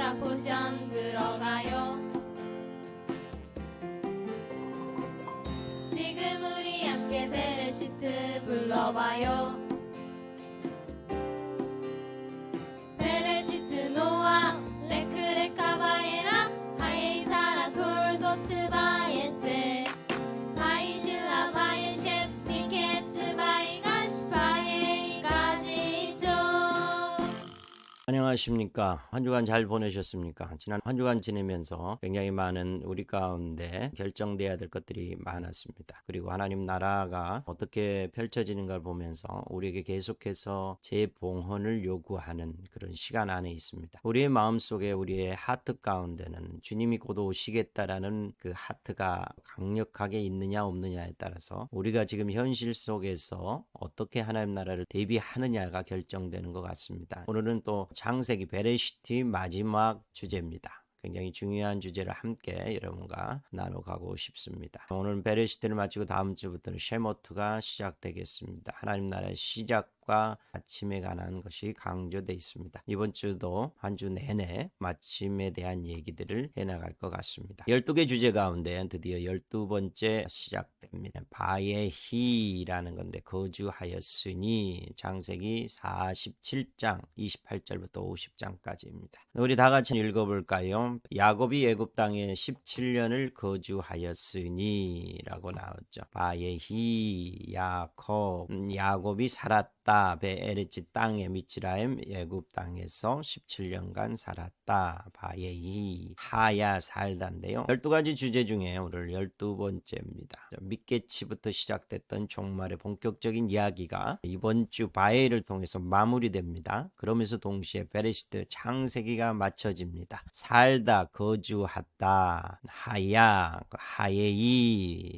아브라함 포션 들어가요. 지금 우리 함께 베레시트 불러봐요. 베레시트 노아 레크레카바에라 하예이 사라 돌도트 바예트 바이실라 바예셰 미케츠 바이가시 바예이가지죠. 안녕하십니까. 한 주간 잘 보내셨습니까? 지난 한 주간 지내면서 굉장히 많은 우리 가운데 결정돼야 될 것들이 많았습니다. 그리고 하나님 나라가 어떻게 펼쳐지는가를 보면서 우리에게 계속해서 재봉헌을 요구하는 그런 시간 안에 있습니다. 우리의 마음속에 우리의 하트 가운데는 주님이 곧 오시겠다라는 그 하트가 강력하게 있느냐 없느냐에 따라서 우리가 지금 현실 속에서 어떻게 하나님 나라를 대비하느냐가 결정되는 것 같습니다. 오늘은 또 창세기 베레시티 마지막 주제입니다. 굉장히 중요한 주제를 함께 여러분과 나눠가고 싶습니다. 오늘 베레시티를 마치고 다음 주부터는 쉐모트가 시작되겠습니다. 하나님 나라의 시작과 마침에 관한 것이 강조되어 있습니다. 이번 주도 한 주 내내 마침에 대한 얘기들을 해나갈 것 같습니다. 12개 주제 가운데 드디어 12번째 시작됩니다. 바예히라는 건데 거주하였으니 창세기 47장 28절부터 50장까지입니다. 우리 다 같이 읽어볼까요? 야곱이 애굽 땅에 17년을 거주하였으니 라고 나왔죠. 바예히 야곱이 살았다. 베에레치 땅에 미츠라임 애굽 땅에서 17년간 살았다. 바예히 하야 살다인데요. 12가지 주제 중에 오늘 12번째입니다. 밑개치부터 시작됐던 종말의 본격적인 이야기가 이번 주 바예를 통해서 마무리됩니다. 그러면서 동시에 베레시트 창세기가 맞춰집니다. 살다 거주하다 하야 하예이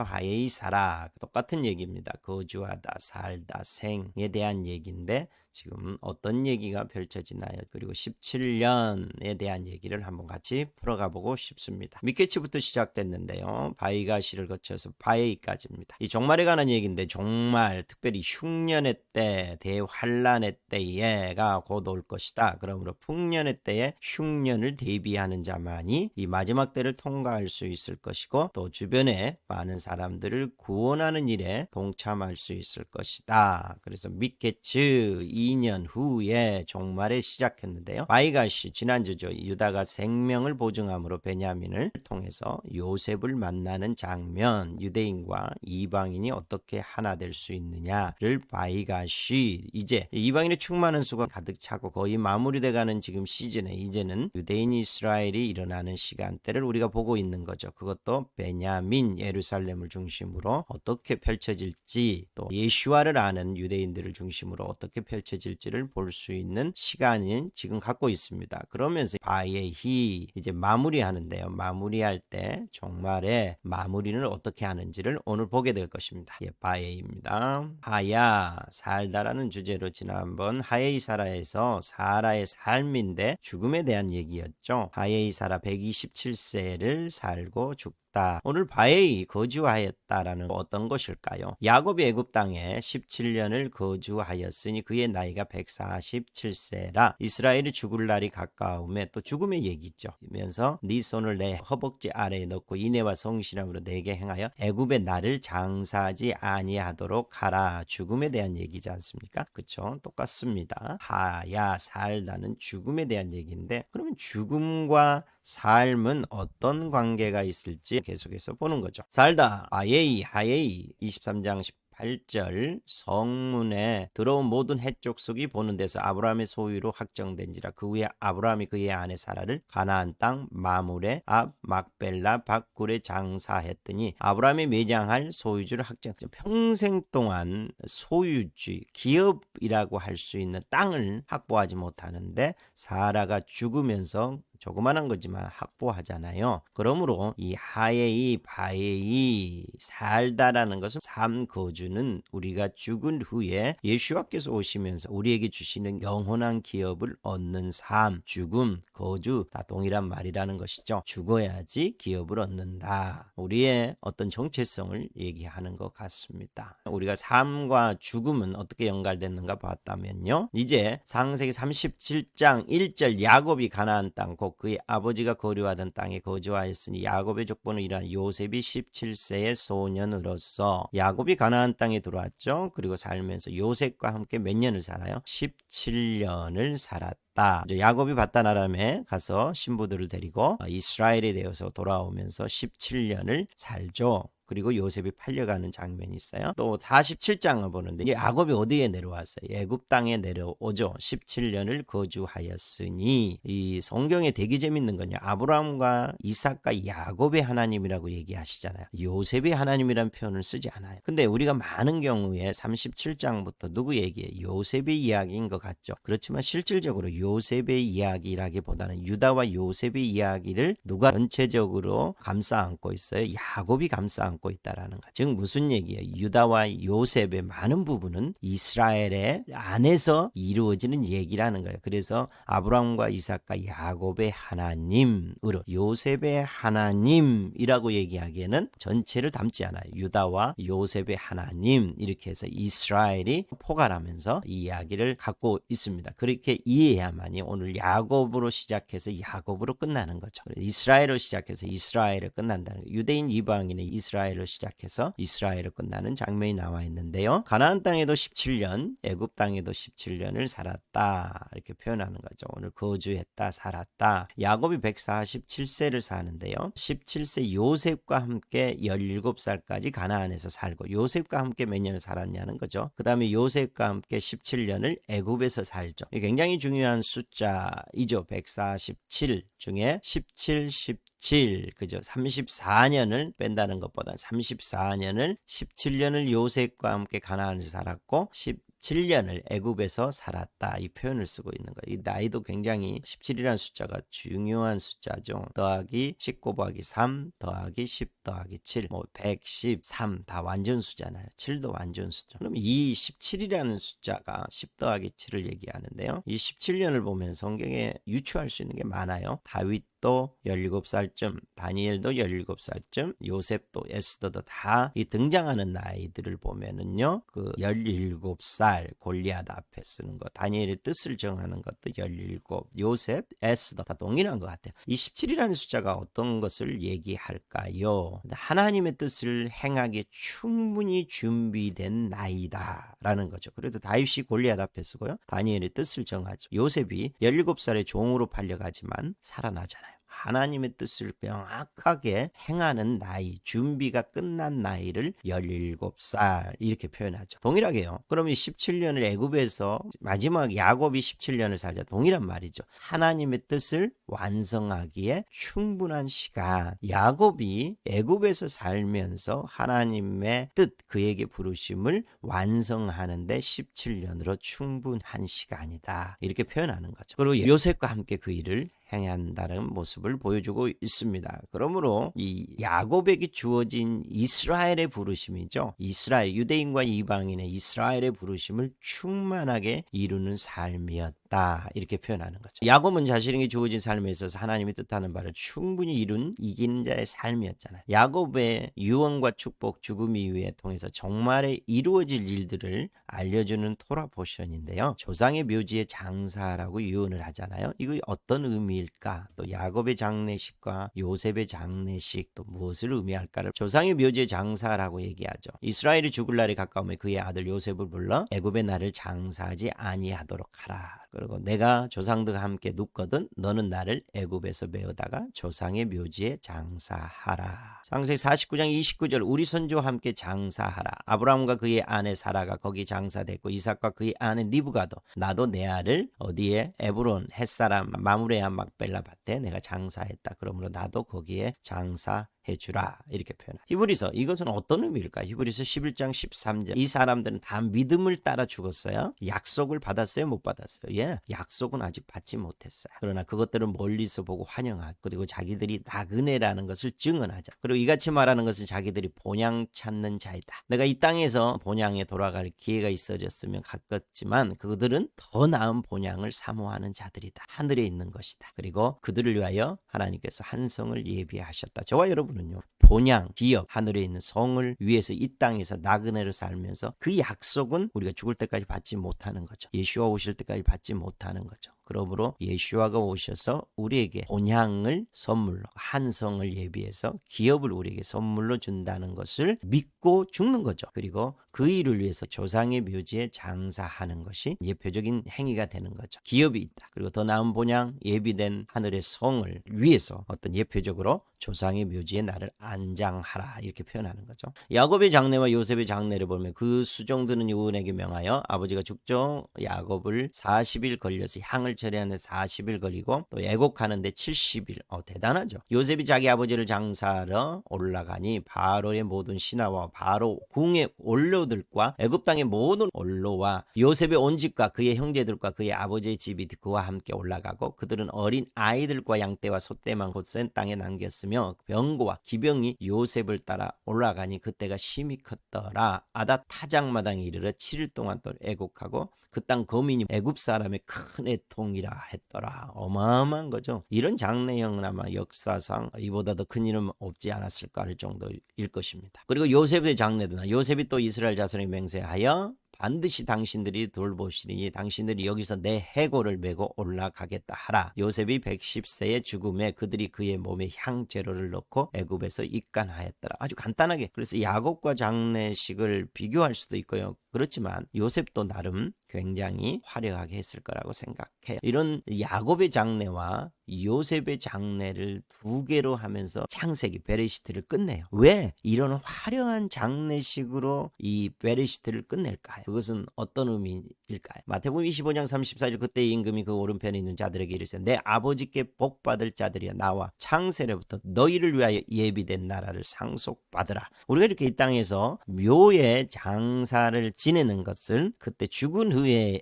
살아 똑같은 얘기입니다. 거주하다 살다 생에 대한 얘기인데 지금 어떤 얘기가 펼쳐지나요? 그리고 17년에 대한 얘기를 한번 같이 풀어가 보고 싶습니다. 미케치부터 시작됐는데요. 바이가시를 거쳐서 바에이까지입니다. 이 종말에 관한 얘기인데 종말, 특별히 흉년의 때, 대환란의 때가 곧 올 것이다. 그러므로 풍년의 때에 흉년을 대비하는 자만이 이 마지막 때를 통과할 수 있을 것이고 또 주변에 많은 사람들을 구원하는 일에 동참할 수 있을 것이다. 그래서 미케츠 2년 후에 종말에 시작했는데요. 바이가시 지난주죠. 유다가 생명을 보증함으로 베냐민을 통해서 요셉을 만나는 장면, 유대인과 이방인이 어떻게 하나 될 수 있느냐를 바이가시 이제 이방인의 충만한 수가 가득 차고 거의 마무리돼가는 지금 시즌에 이제는 유대인 이스라엘이 일어나는 시간대를 우리가 보고 있는 거죠. 그것도 베냐민 예루살렘을 중심으로 어떻게 펼쳐질지 또 예수와를 아는 유대인들을 중심으로 어떻게 펼쳐질지를 볼 수 있는 시간이 지금 갖고 있습니다. 그러면서 바예히 이제 마무리하는데요. 마무리할 때 종말에 마무리는 어떻게 하는지를 오늘 보게 될 것입니다. 바예입니다. 하야 살다라는 주제로 지난번 하예이 사라에서 사라의 삶인데 죽음에 대한 얘기였죠. 하예이 사라 127세를 살고 죽다. 오늘 바에이 거주하였다라는 어떤 것일까요? 야곱이 애굽 땅에 17년을 거주하였으니 그의 나이가 147세라 이스라엘이 죽을 날이 가까움에 또 죽음의 얘기죠. 그러면서 네 손을 내 허벅지 아래에 넣고 인애와 성실함으로 내게 행하여 애굽의 나를 장사하지 아니하도록 하라. 죽음에 대한 얘기지 않습니까? 그렇죠? 똑같습니다. 하야 살다는 죽음에 대한 얘기인데 그러면 죽음과 삶은 어떤 관계가 있을지 계속해서 보는 거죠. 살다 바예이 하예이 23장 8절 성문에 들어온 모든 해족속이 보는 데서 아브라함의 소유로 확정된지라 그 후에 아브라함이 그의 아내 사라를 가나안 땅 마물의 앞 막벨라 밭굴에 장사했더니 아브라함이 매장할 소유주를 확정했죠. 평생 동안 소유주 기업이라고 할 수 있는 땅을 확보하지 못하는데 사라가 죽으면서 조그만한 거지만 확보하잖아요. 그러므로 이 하예이 바예이 살다라는 것은 삶 거주는 우리가 죽은 후에 예수와께서 오시면서 우리에게 주시는 영원한 기업을 얻는 삶, 죽음, 거주 다 동일한 말이라는 것이죠. 죽어야지 기업을 얻는다. 우리의 어떤 정체성을 얘기하는 것 같습니다. 우리가 삶과 죽음은 어떻게 연관됐는가 봤다면요. 이제 창세기 37장 1절 야곱이 가나안 땅 곧 곧 그의 아버지가 거류하던 땅에 거주하였으니 야곱의 족보는 이러한 요셉이 17세의 소년으로서 야곱이 가나안 땅에 들어왔죠. 그리고 살면서 요셉과 함께 몇 년을 살아요? 17년을 살았다. 야곱이 바단 아람에 가서 신부들을 데리고 이스라엘에 되어서 돌아오면서 17년을 살죠. 그리고 요셉이 팔려가는 장면이 있어요. 또 47장을 보는데 야곱이 어디에 내려왔어요? 애굽 땅에 내려오죠. 17년을 거주하였으니 이 성경에 되게 재밌는 건요. 아브라함과 이삭과 야곱의 하나님이라고 얘기하시잖아요. 요셉의 하나님이라는 표현을 쓰지 않아요. 근데 우리가 많은 경우에 37장부터 누구 얘기예요? 요셉의 이야기인 것 같죠. 그렇지만 실질적으로 요셉의 이야기라기보다는 유다와 요셉의 이야기를 누가 전체적으로 감싸 안고 있어요? 야곱이 감싸 안고 있다라는 것. 즉 무슨 얘기예요? 유다와 요셉의 많은 부분은 이스라엘의 안에서 이루어지는 얘기라는 거예요. 그래서 아브라함과 이삭과 야곱의 하나님으로 요셉의 하나님이라고 얘기하기에는 전체를 담지 않아요. 유다와 요셉의 하나님 이렇게 해서 이스라엘이 포괄하면서 이 이야기를 갖고 있습니다. 그렇게 이해해야만이 오늘 야곱으로 시작해서 야곱으로 끝나는 거죠. 이스라엘로 시작해서 이스라엘을 끝난다는 거예요. 유대인 이방인의 이스라엘로 시작해서 이스라엘을 끝나는 장면이 나와 있는데요. 가나안 땅에도 17년, 애굽 땅에도 17년을 살았다. 이렇게 표현하는 거죠. 오늘 거주했다, 살았다. 야곱이 147세를 사는데요. 17세 요셉과 함께 17살까지 가나안에서 살고 요셉과 함께 몇 년을 살았냐는 거죠. 그 다음에 요셉과 함께 17년을 애굽에서 살죠. 굉장히 중요한 숫자이죠. 147 중에 17, 그죠? 34년을 뺀다는 것보다 34년을 17년을 요셉과 함께 가나안에서 살았고 17년을 애굽에서 살았다. 이 표현을 쓰고 있는 거예요. 이 나이도 굉장히 17이라는 숫자가 중요한 숫자죠. 더하기 19 더하기 3 더하기 10 더하기 7 113 다 완전수잖아요. 7도 완전수죠. 그럼 이 17이라는 숫자가 10 더하기 7을 얘기하는데요. 이 17년을 보면 성경에 유추할 수 있는 게 많아요. 다윗도 17살쯤, 다니엘도 17살쯤, 요셉도 에스더도 다 이 등장하는 나이들을 보면은요. 그 17살 골리앗 앞에 쓰는 거, 다니엘의 뜻을 정하는 것도 17, 요셉, 에스더 다 동일한 것 같아요. 이 17이라는 숫자가 어떤 것을 얘기할까요? 하나님의 뜻을 행하기에 충분히 준비된 나이다라는 거죠. 그래도 다윗이 골리앗 앞에 쓰고요. 다니엘의 뜻을 정하죠. 요셉이 17살의 종으로 팔려가지만 살아나잖아요. 하나님의 뜻을 명확하게 행하는 나이, 준비가 끝난 나이를 17살 이렇게 표현하죠. 동일하게요. 그러면 17년을 애굽에서 마지막 야곱이 17년을 살자. 동일한 말이죠. 하나님의 뜻을 완성하기에 충분한 시간. 야곱이 애굽에서 살면서 하나님의 뜻, 그에게 부르심을 완성하는데 17년으로 충분한 시간이다. 이렇게 표현하는 거죠. 그리고 요셉과 함께 그 일을 행한다는 모습을 보여주고 있습니다. 그러므로 이 야곱에게 주어진 이스라엘의 부르심이죠. 이스라엘, 유대인과 이방인의 이스라엘의 부르심을 충만하게 이루는 삶이었다. 이렇게 표현하는 거죠. 야곱은 자신에게 주어진 삶에 있어서 하나님이 뜻하는 바를 충분히 이룬 이기는 자의 삶이었잖아요. 야곱의 유언과 축복, 죽음 이후에 통해서 정말에 이루어질 일들을 알려주는 토라 포션인데요. 조상의 묘지에 장사라고 유언을 하잖아요. 이거 어떤 의미일까? 또 야곱의 장례식과 요셉의 장례식 또 무엇을 의미할까를 조상의 묘지에 장사라고 얘기하죠. 이스라엘이 죽을 날이 가까우면 그의 아들 요셉을 불러 애굽의 나를 장사하지 아니하도록 하라. 그리고 내가 조상들과 함께 눕거든 너는 나를 애굽에서 메어다가 조상의 묘지에 장사하라. 창세기 49장 29절 우리 선조와 함께 장사하라. 아브라함과 그의 아내 사라가 거기 장사됐고 이삭과 그의 아내 리브가도 나도 내 아를 어디에 에브론 햇사람 마므레아 막벨라 밭에 내가 장사했다. 그러므로 나도 거기에 장사해주라. 이렇게 표현합니다. 히브리서 이것은 어떤 의미일까? 히브리서 11장 13절 이 사람들은 다 믿음을 따라 죽었어요. 약속을 받았어요? 못 받았어요? 예, 약속은 아직 받지 못했어요. 그러나 그것들은 멀리서 보고 환영하고 그리고 자기들이 나그네라는 것을 증언하자. 그리고 이같이 말하는 것은 자기들이 본향 찾는 자이다. 내가 이 땅에서 본향에 돌아갈 기회가 있어졌으면 갔겠지만 그들은 더 나은 본향을 사모하는 자들이다. 하늘에 있는 것이다. 그리고 그들을 위하여 하나님께서 한 성을 예비하셨다. 저와 여러분은요. 본향, 기업, 하늘에 있는 성을 위해서 이 땅에서 나그네를 살면서 그 약속은 우리가 죽을 때까지 받지 못하는 거죠. 예수와 오실 때까지 받지 못하는 거죠. 그러므로 예수와가 오셔서 우리에게 본향을 선물로 한 성을 예비해서 기업을 우리에게 선물로 준다는 것을 믿고 죽는 거죠. 그리고 그 일을 위해서 조상의 묘지에 장사하는 것이 예표적인 행위가 되는 거죠. 기업이 있다. 그리고 더 나은 본향 예비된 하늘의 성을 위해서 어떤 예표적으로 조상의 묘지에 나를 안장하라 이렇게 표현하는 거죠. 야곱의 장례와 요셉의 장례를 보면 그 수종드는 요원에게 명하여 아버지가 죽죠. 야곱을 40일 걸려서 향을 처리하는데 40일 걸리고 또 애곡하는데 70일. 대단하죠. 요셉이 자기 아버지를 장사하러 올라가니 바로의 모든 신하와 바로 궁의 원로들과 애굽 땅의 모든 원로와 요셉의 온 집과 그의 형제들과 그의 아버지의 집이 그와 함께 올라가고 그들은 어린 아이들과 양떼와 소떼만 곧 센 땅에 남겼으며 병거와 기병이 요셉을 따라 올라가니 그때가 심히 컸더라. 아다 타작마당에 이르러 7일 동안 또 애곡하고 그 땅 거민이 애굽 사람의 큰 애통이라 했더라. 어마어마한 거죠. 이런 장래형은 아마 역사상 이보다 더 큰 일은 없지 않았을까 할 정도일 것입니다. 그리고 요셉의 장래도 요셉이 또 이스라엘 자손에 맹세하여 반드시 당신들이 돌보시리니 당신들이 여기서 내 해골을 메고 올라가겠다 하라. 요셉이 110세의 죽음에 그들이 그의 몸에 향재료를 넣고 애굽에서 입간하였더라. 아주 간단하게. 그래서 야곱과 장례식을 비교할 수도 있고요. 그렇지만 요셉도 나름 굉장히 화려하게 했을 거라고 생각해요. 이런 야곱의 장례와 요셉의 장례를 두 개로 하면서 창세기 베레시트를 끝내요. 왜 이런 화려한 장례식으로 이 베레시트를 끝낼까요? 그것은 어떤 의미일까요? 마태복음 25장 34절 그때 임금이 그 오른편에 있는 자들에게 이르시되 내 아버지께 복받을 자들이여 나와 창세로부터 너희를 위하여 예비된 나라를 상속받으라. 우리가 이렇게 이 땅에서 묘의 장사를 지내는 것을 그때 죽은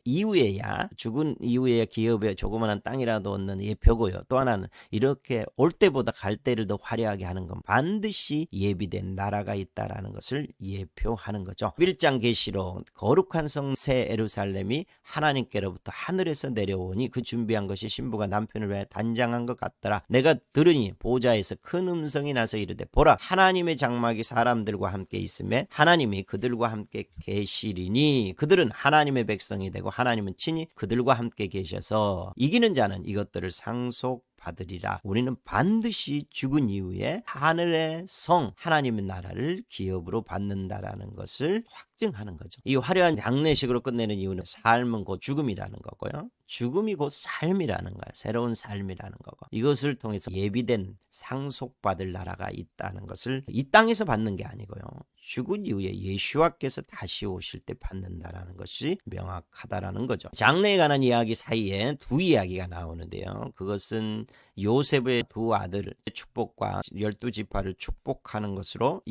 이후에야 기업에 조그마한 땅이라도 얻는 예표고요. 또 하나는 이렇게 올 때보다 갈 때를 더 화려하게 하는 건 반드시 예비된 나라가 있다라는 것을 예표하는 거죠. 1장 계시록 거룩한 성 새 예루살렘이 하나님께로부터 하늘에서 내려오니 그 준비한 것이 신부가 남편을 위하여 단장한 것 같더라. 내가 들으니 보좌에서 큰 음성이 나서 이르되 보라 하나님의 장막이 사람들과 함께 있음에 하나님이 그들과 함께 계시리니 그들은 하나님의 백성이 되고 하나님은 친히 그들과 함께 계셔서 이기는 자는 이것들을 상속받으리라. 우리는 반드시 죽은 이후에 하늘의 성 하나님의 나라를 기업으로 받는다라는 것을 확증하는 거죠. 이 화려한 장례식으로 끝내는 이유는 삶은 곧 죽음이라는 거고요. 죽음이 곧 삶이라는 거예요. 새로운 삶이라는 거고 이것을 통해서 예비된 상속받을 나라가 있다는 것을 이 땅에서 받는 게 아니고요. 죽은 이후에 예수와께서 다시 오실 때 받는다라는 것이 명확하다라는 거죠. 장래에 관한 이야기 사이에 두 이야기가 나오는데요. 그것은 요셉의 두 아들의 축복과 12지파를 축복하는 것으로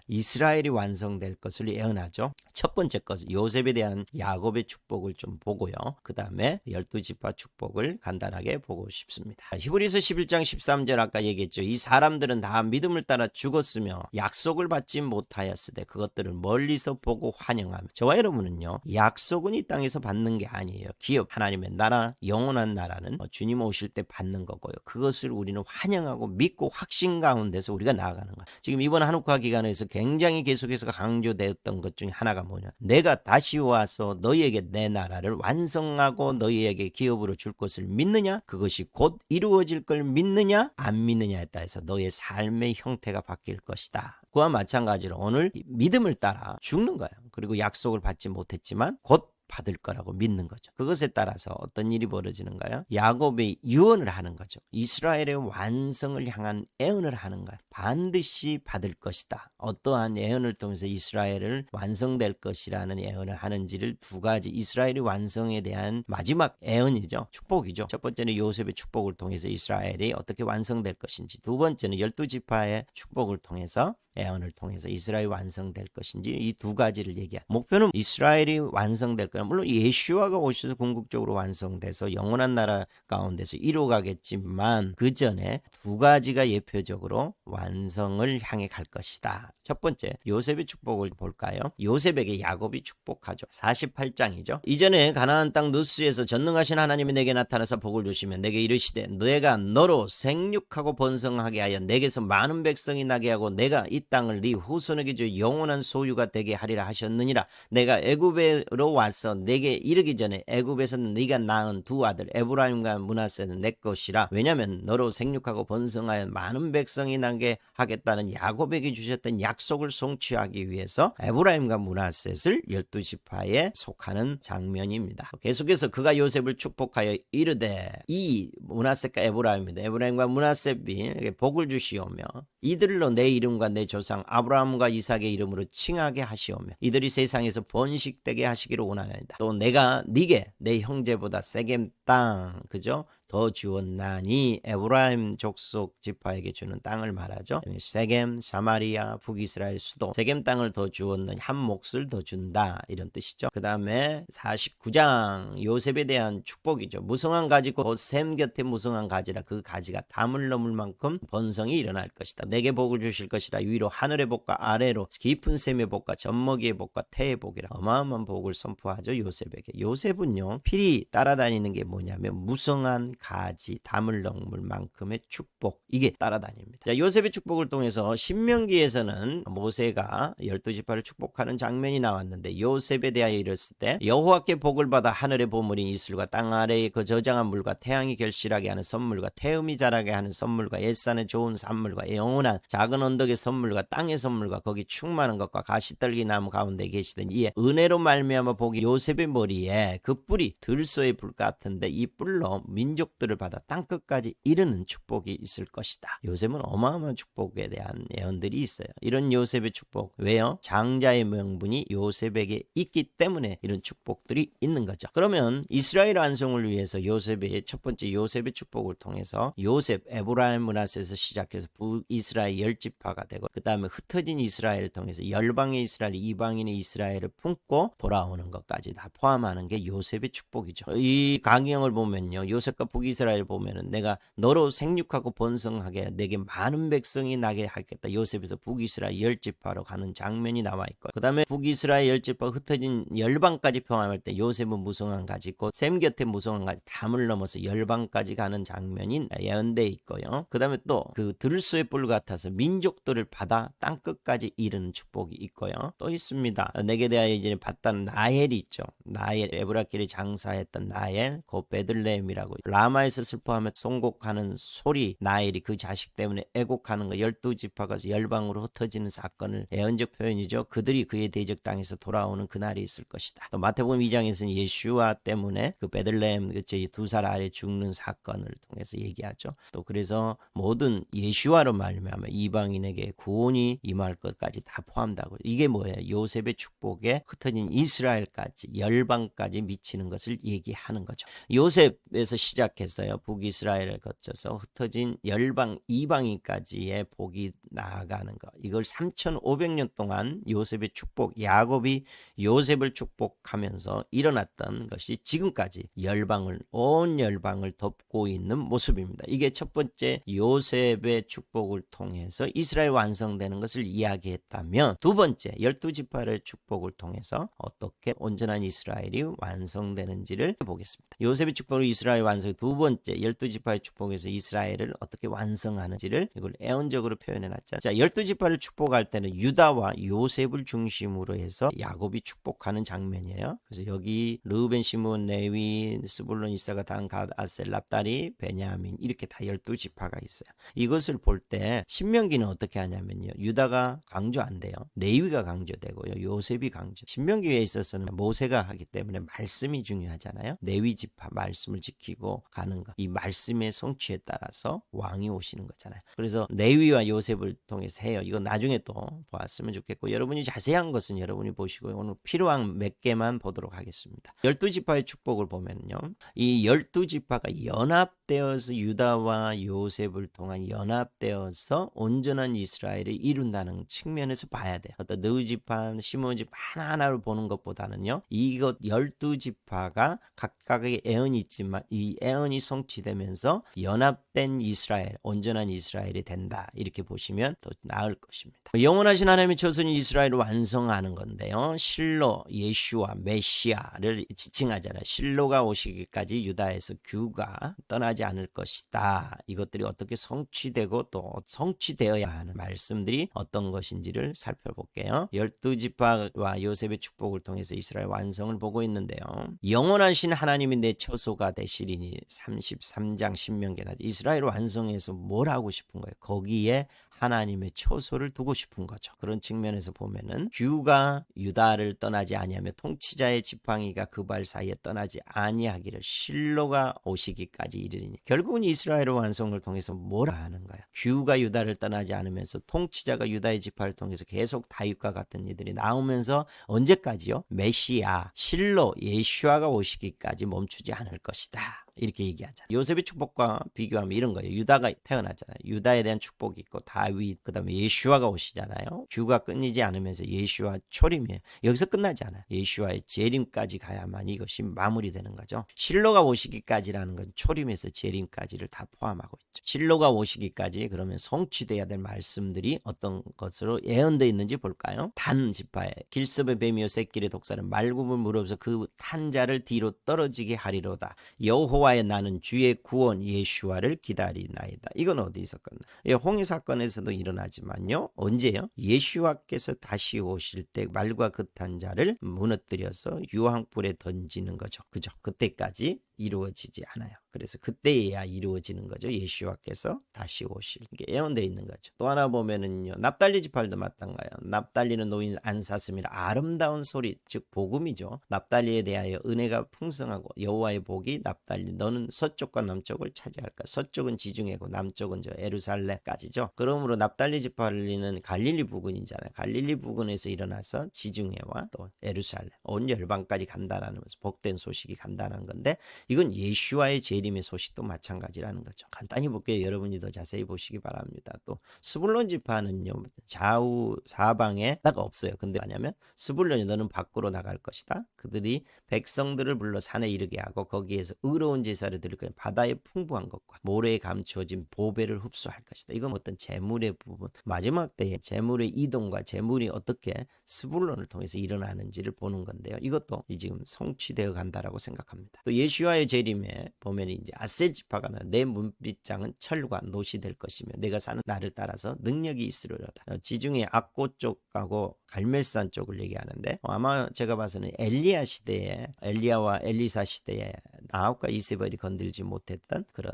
이스라엘이 완성될 것을 예언하죠. 첫 번째 것 요셉에 대한 야곱의 축복을 좀 보고요. 그 다음에 12지파 축복을 간단하게 보고 싶습니다. 히브리서 11장 13절 아까 얘기했죠. 이 사람들은 다 믿음을 따라 죽었으며 약속을 받지 못하였으되 그것들을 멀리서 보고 환영하며 저와 여러분은요. 약속은 이 땅에서 받는 게 아니에요. 기업 하나님의 나라 영원한 나라는 주님 오실 때 받는 거고요. 그것을 우리는 환영하고 믿고 확신 가운데서 우리가 나아가는 거예요. 지금 이번 한국화 기간에서 굉장히 계속해서 강조되었던 것 중에 하나가 뭐냐. 내가 다시 와서 너희에게 내 나라를 완성하고 너희에게 기업으로 줄 것을 믿느냐? 그것이 곧 이루어질 걸 믿느냐? 안 믿느냐에 따라서 너의 삶의 형태가 바뀔 것이다. 그와 마찬가지로 오늘 믿음을 따라 죽는 거예요. 그리고 약속을 받지 못했지만 곧 받을 거라고 믿는 거죠. 그것에 따라서 어떤 일이 벌어지는가요? 야곱이 유언을 하는 거죠. 이스라엘의 완성을 향한 예언을 하는 거예요. 반드시 받을 것이다. 어떠한 예언을 통해서 이스라엘을 완성될 것이라는 예언을 하는지를 두 가지 이스라엘의 완성에 대한 마지막 예언이죠. 축복이죠. 첫 번째는 요셉의 축복을 통해서 이스라엘이 어떻게 완성될 것인지 두 번째는 12지파의 축복을 통해서 예언을 통해서 이스라엘이 완성될 것인지 이 두 가지를 얘기합니다. 목표는 이스라엘이 완성될 거예요. 물론 예수와가 오셔서 궁극적으로 완성돼서 영원한 나라 가운데서 이루어가겠지만 그 전에 두 가지가 예표적으로 완성을 향해 갈 것이다. 첫 번째 요셉의 축복을 볼까요? 요셉에게 야곱이 축복하죠. 48장이죠. 이전에 가나안 땅 누스에서 전능하신 하나님이 내게 나타나서 복을 주시면 내게 이르시되 내가 너로 생육하고 번성하게 하여 내게서 많은 백성이 나게 하고 내가 이 땅을 네 후손에게 주 영원한 소유가 되게 하리라 하셨느니라. 내가 애굽으로 와서 내게 이르기 전에 애굽에서는 네가 낳은 두 아들 에브라임과 므낫세는 내 것이라. 왜냐하면 너로 생육하고 번성하여 많은 백성이 나게 하겠다는 야곱에게 주셨던 약속을 성취하기 위해서 에브라임과 므낫셋을 12지파에 속하는 장면입니다. 계속해서 그가 요셉을 축복하여 이르되, 이 므낫셋과 에브라임입니다. 에브라임과 므낫셋이 복을 주시오며 이들로 내 이름과 내 조상 아브라함과 이삭의 이름으로 칭하게 하시오며 이들이 세상에서 번식되게 하시기를 원하나이다. 또 내가 네게 내 형제보다 세겜 땅, 그죠? 더 주었나니, 에브라임 족속 지파에게 주는 땅을 말하죠. 세겜, 사마리아, 북이스라엘 수도, 세겜 땅을 더 주었느니 한 몫을 더 준다, 이런 뜻이죠. 그 다음에 49장 요셉에 대한 축복이죠. 무성한 가지고 샘 곁에 무성한 가지라. 그 가지가 담을 넘을 만큼 번성이 일어날 것이다. 내게 복을 주실 것이라. 위로 하늘의 복과 아래로 깊은 샘의 복과 젖먹이의 복과 태의 복이라. 어마어마한 복을 선포하죠, 요셉에게. 요셉은요, 필히 따라다니는 게 뭐냐면 무성한 가지, 담을 넘을 만큼의 축복, 이게 따라다닙니다. 자, 요셉의 축복을 통해서 신명기에서는 모세가 12지파를 축복하는 장면이 나왔는데, 요셉에 대하여 이랬을 때 여호와께 복을 받아 하늘의 보물인 이슬과 땅 아래의 그 저장한 물과 태양이 결실하게 하는 선물과 태음이 자라게 하는 선물과 옛산의 좋은 산물과 영원한 작은 언덕의 선물과 땅의 선물과 거기 충만한 것과 가시떨기 나무 가운데 계시던 이에 은혜로 말미암아 복이 요셉의 머리에 그 뿔이 들소의 불 같은데 이 뿔로 민족들을 받아 땅끝까지 이르는 축복이 있을 것이다. 요셉은 어마어마한 축복에 대한 예언들이 있어요. 이런 요셉의 축복, 왜요? 장자의 명분이 요셉에게 있기 때문에 이런 축복들이 있는 거죠. 그러면 이스라엘 완성을 위해서 요셉의 첫 번째 요셉의 축복을 통해서 요셉, 에브라임 므낫셋에서 시작해서 북이스라엘 10지파가 되고, 그 다음에 흩어진 이스라엘을 통해서 열방의 이스라엘, 이방인의 이스라엘을 품고 돌아오는 것까지 다 포함하는 게 요셉의 축복이죠. 이 강경을 보면요, 요셉과 북이스라엘 보면은 내가 너로 생육하고 번성하게 내게 많은 백성이 나게 하겠다. 요셉에서 북이스라엘 10지파로 가는 장면이 나와 있고, 그 다음에 북이스라엘 10지파 흩어진 열방까지 포함할 때 요셉은 무성한 가지 있고 샘 곁에 무성한 가지 담을 넘어서 열방까지 가는 장면이 예언되어 있고요. 그 다음에 또 그 들소의 뿔 같아서 민족들을 받아 땅끝까지 이르는 축복이 있고요. 또 있습니다. 내게 대하여 이제 봤다는 나엘이 있죠. 나엘, 에브라길에 장사했던 나엘, 그 베들레헴이라고, 라마에서 슬퍼하며 송곡하는 소리, 나엘이 그 자식 때문에 애곡하는 거, 12지파가 열방으로 흩어지는 사건을 예언적 표현이죠. 그들이 그의 대적 땅에서 돌아오는 그날이 있을 것이다. 또 마태복음 2장에서는 예수와 때문에 그 베들레헴 제 2살 아래 죽는 사건을 통해서 얘기하죠. 또 그래서 모든 예수와로 말미암아 이방인에게 구원이 임할 것까지 다 포함되고, 이게 뭐예요? 요셉의 축복에 흩어진 이스라엘까지 열방까지 미치는 것을 얘기하는 거죠. 요셉에서 시작했어요. 북이스라엘을 거쳐서 흩어진 열방 이방인까지의 복이 나아가는 것, 이걸 3500년 동안 요셉의 축복, 야곱이 요셉을 축복하면서 일어났던 것이 지금까지 열방을, 온 열방을 덮고 있는 모습입니다. 이게 첫 번째 요셉의 축복을 통해서 이스라엘 완성되는 것을 이야기했다면, 두 번째 12지파의 축복을 통해서 어떻게 온전한 이스라엘이 완성되는지를 보겠습니다. 요셉의 축복으로 이스라엘 완성, 두 번째 12지파의 축복에서 이스라엘을 어떻게 완성하는지를 이걸 예언적으로 표현해놨잖아요. 자, 12지파를 축복할 때는 유다와 요셉을 중심으로 해서 야곱이 축복하는 장면이에요. 그래서 여기 르우벤, 시므온, 레위, 스불론, 이사가, 단, 갓, 아셀, 납달리, 베냐민, 이렇게 다 12지파가 있어요. 이것을 볼 때 신명기는 어떻게 하냐면요, 유다가 강조 안 돼요. 레위가 강조되고요, 요셉이 강조. 신명기에 있어서는 모세가 하기 때문에 말씀이 중요하잖아요. 레위지파 말씀을 지키고 가는 것, 이 말씀의 성취에 따라서 왕이 오시는 거잖아요. 그래서 레위와 요셉을 통해서 해요. 이거 나중에 또 보았으면 좋겠고, 여러분이 자세한 것은 여러분이 보시고 오늘 필요한 몇 개만 보도록 하겠습니다. 12지파의 축복을 보면요, 이 12지파가 연합되어서 유다와 요셉을 통한 연합되어서 온전한 이스라엘을 이룬다는 측면에서 봐야 돼요. 어떤 느우지파, 시므온지파 하나하나를 보는 것보다는요, 이것 12지파가 각각의 예언이 있지만 이 예언 예언이 성취되면서 연합된 이스라엘, 온전한 이스라엘이 된다. 이렇게 보시면 더 나을 것입니다. 영원하신 하나님의 초선이 이스라엘을 완성하는 건데요. 실로, 예슈와, 메시아를 지칭하잖아요. 실로가 오시기까지 유다에서 규가 떠나지 않을 것이다. 이것들이 어떻게 성취되고 또 성취되어야 하는 말씀들이 어떤 것인지를 살펴볼게요. 12지파와 요셉의 축복을 통해서 이스라엘 완성을 보고 있는데요. 영원하신 하나님이 내 처소가 되시리니 33장 신명기나 이스라엘 완성해서 뭘 하고 싶은 거예요? 거기에 하나님의 처소를 두고 싶은 거죠. 그런 측면에서 보면은 규가 유다를 떠나지 아니하며 통치자의 지팡이가 그 발 사이에 떠나지 아니하기를 실로가 오시기까지 이르리니 결국은 이스라엘 완성을 통해서 뭘 하는 거야? 규가 유다를 떠나지 않으면서 통치자가 유다의 지파를 통해서 계속 다윗과 같은 이들이 나오면서 언제까지요? 메시아, 실로, 예슈아가 오시기까지 멈추지 않을 것이다. 이렇게 얘기하잖아요. 요셉의 축복과 비교하면 이런 거예요. 유다가 태어났잖아요. 유다에 대한 축복이 있고 다윗, 그 다음에 예슈아가 오시잖아요. 규가 끊이지 않으면서 예슈아 초림이에요. 여기서 끝나지 않아요. 예슈아의 재림까지 가야만 이것이 마무리되는 거죠. 실로가 오시기까지라는 건 초림에서 재림까지를 다 포함하고 있죠. 실로가 오시기까지 그러면 성취돼야 될 말씀들이 어떤 것으로 예언되어 있는지 볼까요? 단 지파에 길섭의 뱀이요 새끼의 독사는 말굽을 물어서 그 탄자를 뒤로 떨어지게 하리로다. 여호와의 나는 주의 구원 예슈아를 기다리나이다. 이건 어디서 끝나? 홍해 사건에서도 일어나지만요. 언제요? 예슈아께서 다시 오실 때 말과 그 탄자를 무너뜨려서 유황불에 던지는 거죠. 그죠? 그때까지 이루어지지 않아요. 그래서 그때야 이루어지는 거죠. 예수와께서 다시 오실 게 예언되어 있는 거죠. 또 하나 보면은요. 납달리 지파도 마찬가지예요. 납달리는 노인 안 샀음이라 아름다운 소리 즉 복음이죠. 납달리에 대하여 은혜가 풍성하고 여호와의 복이 납달리 너는 서쪽과 남쪽을 차지할까. 서쪽은 지중해고 남쪽은 저 예루살렘까지죠. 그러므로 납달리 지파는 갈릴리 부근이잖아요. 갈릴리 부근에서 일어나서 지중해와 또 예루살렘 온 열방까지 간다라는 것은 복된 소식이 간다는 건데 이건 예슈아의 재림의 소식도 마찬가지라는 거죠. 간단히 볼게요. 여러분이 더 자세히 보시기 바랍니다. 또 스불론 지파는요. 좌우 사방에 딱 없어요. 근데 뭐냐면 스불론이 너는 밖으로 나갈 것이다. 그들이 백성들을 불러 산에 이르게 하고 거기에서 의로운 제사를 드릴 거예요. 바다의 풍부한 것과 모래에 감추어진 보배를 흡수할 것이다. 이건 어떤 재물의 부분. 마지막 때에 재물의 이동과 재물이 어떻게 스불론을 통해서 일어나는지를 보는 건데요. 이것도 지금 성취되어 간다라고 생각합니다. 또 예슈아의 재림에 보면 이제 아셀 지파가 내 문빗장은 철과 노시 될 것이며 내가 사는 날을 따라서 능력이 있으리로다. 지중해 악고 쪽하고 갈멜산 쪽을 얘기하는데 아마 제가 봐서는 엘리야 시대에 엘리야와 엘리사 시대에 아합과 이세벨이 건들지 못했던 그런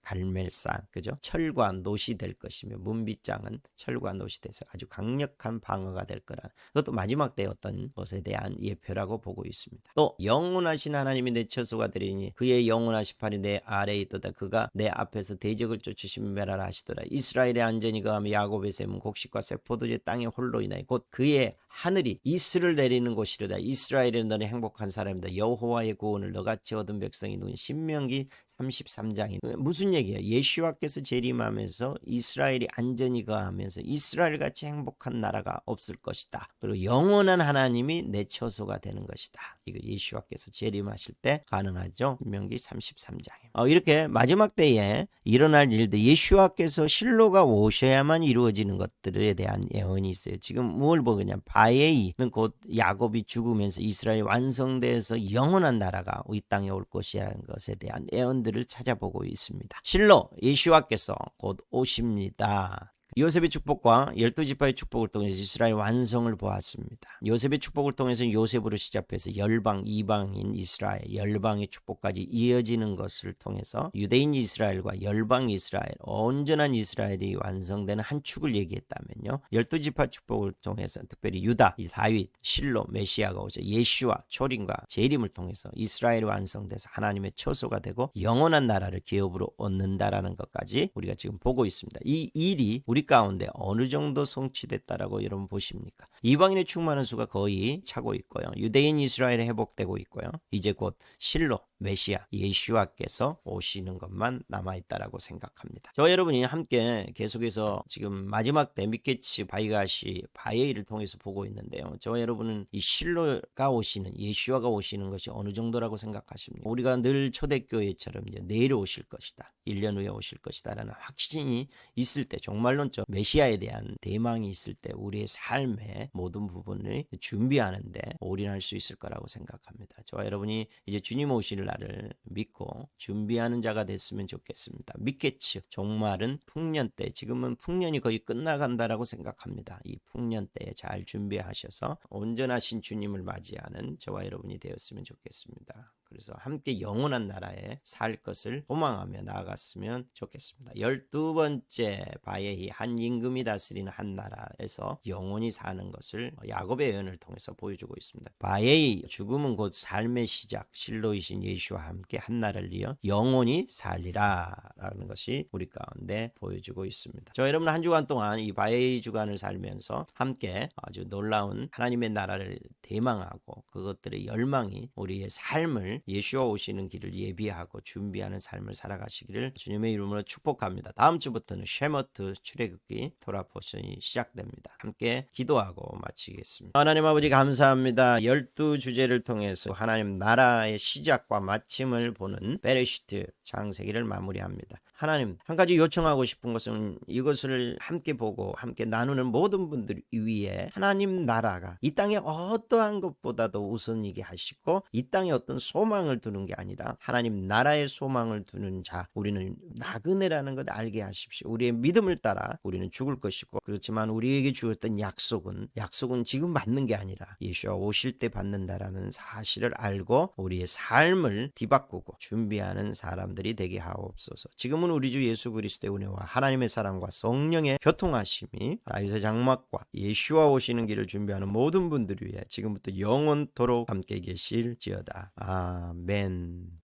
갈멜산 그죠? 철과 노시 될 것이며 문빗장은 철과 노시 돼서 아주 강력한 방어가 될 거라는 그것도 마지막 때 어떤 것에 대한 예표라고 보고 있습니다. 또 영원하신 하나님이 내 처소가 되리니 그의 영원하신 팔이 내 아래에 있도다. 그가 내 앞에서 대적을 쫓으시며 멸하라 하시더라. 이스라엘의 안전이 거하며 야곱의 샘은 곡식과 새 포도주의 땅에 홀로 인하여 곧 그의 하늘이 이슬을 내리는 곳이로다. 이스라엘은 너는 행복한 사람이다. 여호와의 구원을 너같이 얻은 백성이 누군. 신명기 33장이 무슨 얘기예요? 예수와께서 재림하면서 이스라엘이 안전히 거하면서 이스라엘같이 행복한 나라가 없을 것이다. 그리고 영원한 하나님이 내 처소가 되는 것이다. 이거 예수와께서 재림하실 때 가능하죠. 신명기 33장에 이렇게 마지막 때에 일어날 일들 예수와께서 실로가 오셔야만 이루어지는 것들에 대한 예언이 있어요. 지금 뭘 보느냐 바에이는 곧 야곱이 죽으면서 이스라엘이 완성돼서 영원한 나라가 이 땅에 올 것이라는 것에 대한 예언들을 찾아보고 있습니다. 실로 예수와께서 곧 오십니다. 요셉의 축복과 12지파의 축복을 통해서 이스라엘 완성을 보았습니다. 요셉의 축복을 통해서 요셉으로 시작해서 열방, 이방인 이스라엘, 열방의 축복까지 이어지는 것을 통해서 유대인 이스라엘과 열방 이스라엘, 온전한 이스라엘이 완성되는 한 축을 얘기했다면요. 12지파 축복을 통해서 특별히 유다, 다윗, 실로, 메시아가 오죠. 예슈아, 초림과 재림을 통해서 이스라엘이 완성돼서 하나님의 처소가 되고 영원한 나라를 기업으로 얻는다라는 것까지 우리가 지금 보고 있습니다. 이 일이 우리 우리 가운데 어느 정도 성취됐다라고 여러분 보십니까? 이방인의 충만한 수가 거의 차고 있고요. 유대인 이스라엘이 회복되고 있고요. 이제 곧 실로 메시아 예수와께서 오시는 것만 남아있다라고 생각합니다. 저 여러분이 함께 계속해서 지금 마지막 때 미케치 바이가시 바예이를 통해서 보고 있는데요. 저 여러분은 이 실로가 오시는 예수와가 오시는 것이 어느 정도라고 생각하십니까? 우리가 늘 초대교회처럼 이제 내일 오실 것이다. 1년 후에 오실 것이다 라는 확신이 있을 때, 정말로 저 메시아에 대한 대망이 있을 때 우리의 삶의 모든 부분을 준비하는데 올인할 수 있을 거라고 생각합니다. 저와 여러분이 이제 주님 오실 날을 믿고 준비하는 자가 됐으면 좋겠습니다. 믿겠지요. 종말은 풍년 때, 지금은 풍년이 거의 끝나간다라고 생각합니다. 이 풍년 때에 잘 준비하셔서 온전하신 주님을 맞이하는 저와 여러분이 되었으면 좋겠습니다. 그래서 함께 영원한 나라에 살 것을 소망하며 나아갔으면 좋겠습니다. 12번째 바예히 한 임금이 다스리는 한 나라에서 영원히 사는 것을 야곱의 예언을 통해서 보여주고 있습니다. 바예히 죽음은 곧 삶의 시작, 실로이신 예수와 함께 한 나라를 이어 영원히 살리라 라는 것이 우리 가운데 보여주고 있습니다. 저 여러분 한 주간 동안 이 바예히 주간을 살면서 함께 아주 놀라운 하나님의 나라를 대망하고 그것들의 열망이 우리의 삶을 예수와 오시는 길을 예비하고 준비하는 삶을 살아가시기를 주님의 이름으로 축복합니다. 다음 주부터는 쉐머트 출애굽기 토라 포션이 시작됩니다. 함께 기도하고 마치겠습니다. 하나님 아버지 감사합니다. 12주제를 통해서 하나님 나라의 시작과 마침을 보는 베레시트 창세기를 마무리합니다. 하나님, 한 가지 요청하고 싶은 것은 이것을 함께 보고 함께 나누는 모든 분들 위에 하나님 나라가 이 땅에 어떠한 것보다도 우선이게 하시고 이 땅에 어떤 소망을 두는 게 아니라 하나님 나라의 소망을 두는 자, 우리는 나그네라는 것 알게 하십시오. 우리의 믿음을 따라 우리는 죽을 것이고, 그렇지만 우리에게 주었던 약속은 지금 받는 게 아니라 예수와 오실 때 받는다라는 사실을 알고 우리의 삶을 뒤바꾸고 준비하는 사람들이 되게 하옵소서. 지금은 우리 주 예수 그리스도의 은혜와 하나님의 사랑과 성령의 교통하심이 다윗의 장막과 예수와 오시는 길을 준비하는 모든 분들 위해 지금부터 영원토록 함께 계실지어다. 아멘.